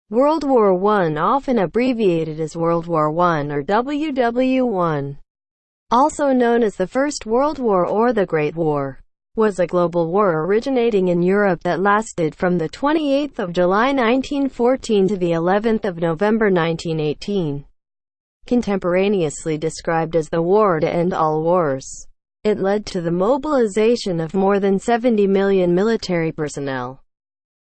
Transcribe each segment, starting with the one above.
World War I, often abbreviated as World War I or WW1, also known as the First World War or the Great War, was a global war originating in Europe that lasted from the 28th of July 1914 to the 11th of November 1918. Contemporaneously described as the war to end all wars, it led to the mobilization of more than 70 million military personnel,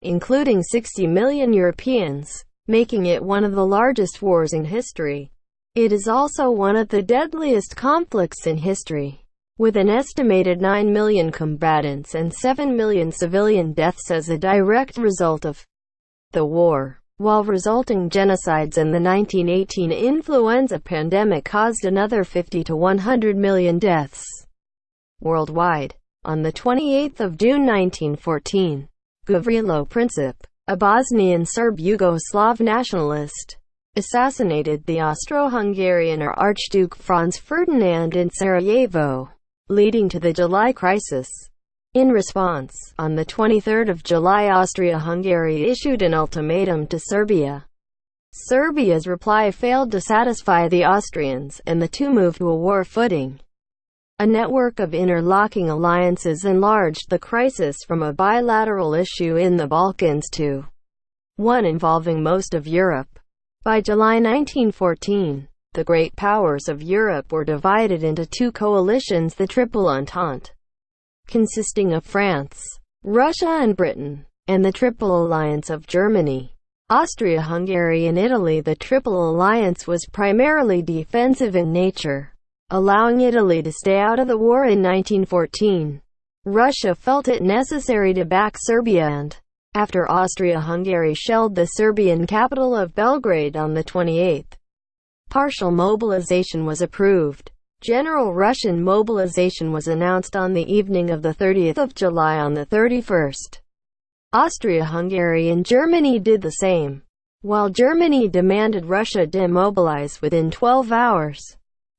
including 60 million Europeans, making it one of the largest wars in history. It is also one of the deadliest conflicts in history, with an estimated 9 million combatants and 7 million civilian deaths as a direct result of the war, while resulting genocides and the 1918 influenza pandemic caused another 50 to 100 million deaths worldwide. On the 28th of June 1914, Gavrilo Princip, a Bosnian Serb Yugoslav nationalist, assassinated the Austro-Hungarian Archduke Franz Ferdinand in Sarajevo, leading to the July Crisis. In response, on the 23rd of July, Austria-Hungary issued an ultimatum to Serbia. Serbia's reply failed to satisfy the Austrians, and the two moved to a war footing. A network of interlocking alliances enlarged the crisis from a bilateral issue in the Balkans to one involving most of Europe. By July 1914, the great powers of Europe were divided into two coalitions: the Triple Entente, consisting of France, Russia and Britain, and the Triple Alliance of Germany, Austria-Hungary and Italy. The Triple Alliance was primarily defensive in nature, allowing Italy to stay out of the war in 1914. Russia felt it necessary to back Serbia and, after Austria-Hungary shelled the Serbian capital of Belgrade on the 28th, partial mobilization was approved. General Russian mobilization was announced on the evening of the 30th of July. On the 31st, Austria-Hungary and Germany did the same, while Germany demanded Russia demobilize within 12 hours.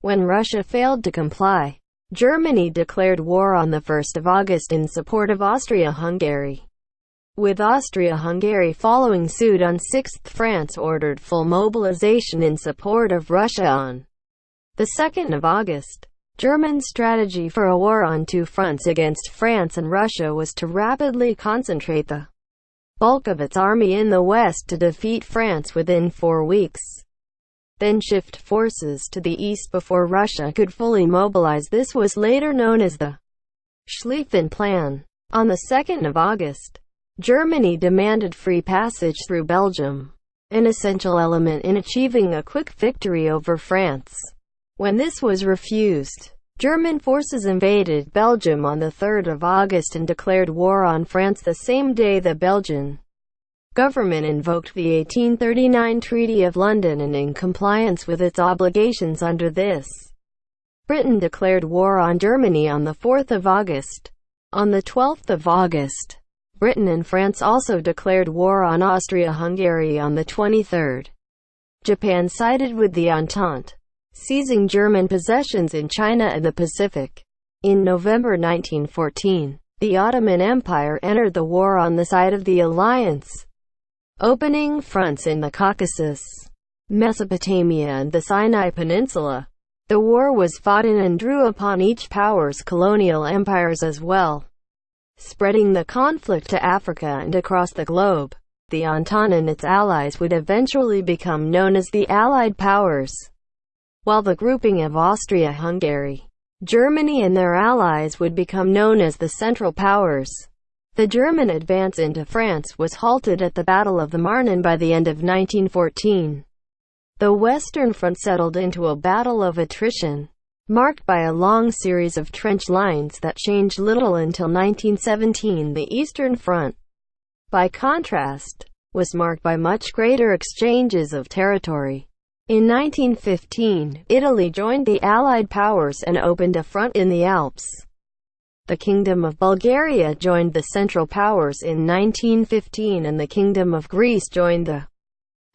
When Russia failed to comply, Germany declared war on the 1st of August in support of Austria-Hungary. With Austria-Hungary following suit on 6th, France ordered full mobilization in support of Russia on the 2nd of August. German strategy for a war on two fronts against France and Russia was to rapidly concentrate the bulk of its army in the west to defeat France within 4 weeks, then shift forces to the east before Russia could fully mobilize. This was later known as the Schlieffen Plan. On the 2nd of August, Germany demanded free passage through Belgium, an essential element in achieving a quick victory over France. When this was refused, German forces invaded Belgium on the 3rd of August and declared war on France the same day. The Belgian government invoked the 1839 Treaty of London, and in compliance with its obligations under this, Britain declared war on Germany on the 4th of August. On the 12th of August, Britain and France also declared war on Austria-Hungary. On the 23rd, Japan sided with the Entente, seizing German possessions in China and the Pacific. In November 1914, the Ottoman Empire entered the war on the side of the alliance, opening fronts in the Caucasus, Mesopotamia and the Sinai Peninsula. The war was fought in and drew upon each power's colonial empires as well, spreading the conflict to Africa and across the globe. The Entente and its allies would eventually become known as the Allied Powers, while the grouping of Austria-Hungary, Germany and their allies would become known as the Central Powers. The German advance into France was halted at the Battle of the Marne by the end of 1914. The Western Front settled into a battle of attrition, marked by a long series of trench lines that changed little until 1917. The Eastern Front, by contrast, was marked by much greater exchanges of territory. In 1915, Italy joined the Allied powers and opened a front in the Alps. The Kingdom of Bulgaria joined the Central Powers in 1915, and the Kingdom of Greece joined the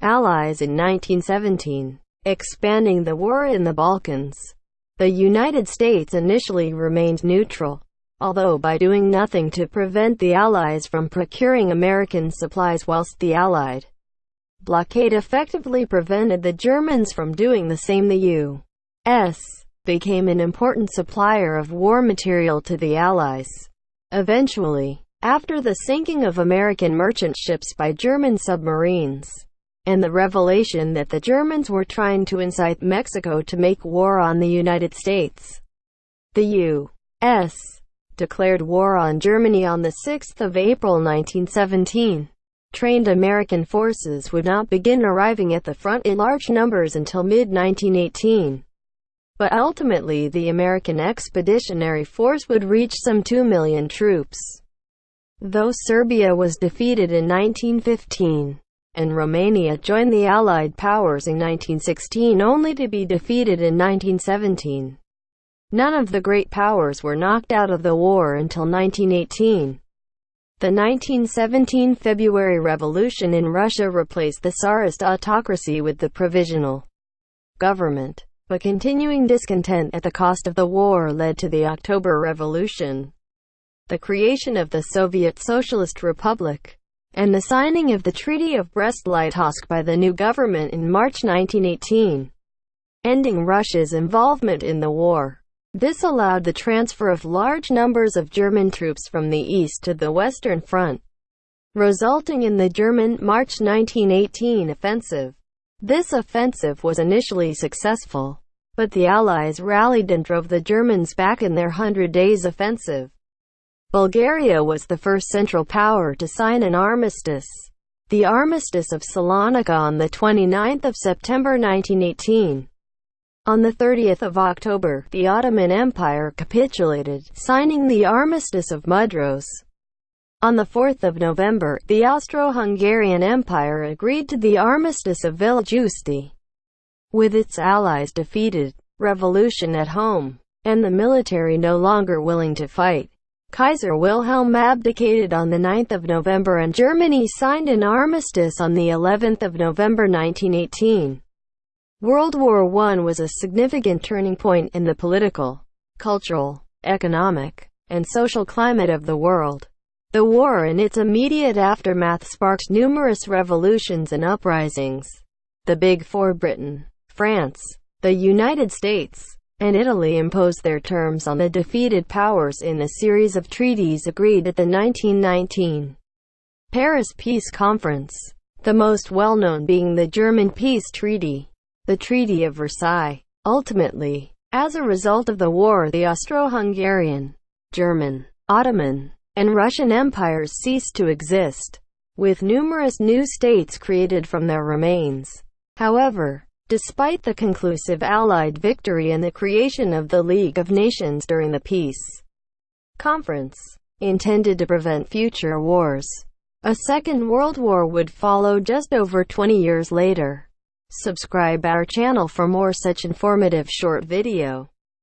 Allies in 1917, expanding the war in the Balkans. The United States initially remained neutral, although by doing nothing to prevent the Allies from procuring American supplies whilst the Allied blockade effectively prevented the Germans from doing the same. The U.S. became an important supplier of war material to the Allies. Eventually, after the sinking of American merchant ships by German submarines, and the revelation that the Germans were trying to incite Mexico to make war on the United States, the U.S. declared war on Germany on 6 April 1917. Trained American forces would not begin arriving at the front in large numbers until mid-1918. But ultimately the American Expeditionary Force would reach some 2 million troops. Though Serbia was defeated in 1915, and Romania joined the Allied powers in 1916 only to be defeated in 1917. None of the great powers were knocked out of the war until 1918. The 1917 February Revolution in Russia replaced the Tsarist autocracy with the provisional government, but continuing discontent at the cost of the war led to the October Revolution, the creation of the Soviet Socialist Republic, and the signing of the Treaty of Brest-Litovsk by the new government in March 1918, ending Russia's involvement in the war. This allowed the transfer of large numbers of German troops from the east to the Western Front, resulting in the German March 1918 offensive. This offensive was initially successful, but the Allies rallied and drove the Germans back in their 100 Days offensive. Bulgaria was the first Central Power to sign an armistice, the Armistice of Salonika, on 29 September 1918. On 30 October, the Ottoman Empire capitulated, signing the Armistice of Mudros. On 4 November, the Austro-Hungarian Empire agreed to the Armistice of Villa-Giusti. With its allies defeated, revolution at home, and the military no longer willing to fight, Kaiser Wilhelm abdicated on 9 November and Germany signed an armistice on 11 November 1918. World War I was a significant turning point in the political, cultural, economic, and social climate of the world. The war and its immediate aftermath sparked numerous revolutions and uprisings. The Big Four, Britain, France, the United States, and Italy, imposed their terms on the defeated powers in a series of treaties agreed at the 1919 Paris Peace Conference, the most well-known being the German Peace Treaty, the Treaty of Versailles. Ultimately, as a result of the war, the Austro-Hungarian, German, Ottoman, and Russian empires ceased to exist, with numerous new states created from their remains. However, despite the conclusive Allied victory and the creation of the League of Nations during the Peace Conference, intended to prevent future wars, a Second World War would follow just over 20 years later. Subscribe our channel for more such informative short video.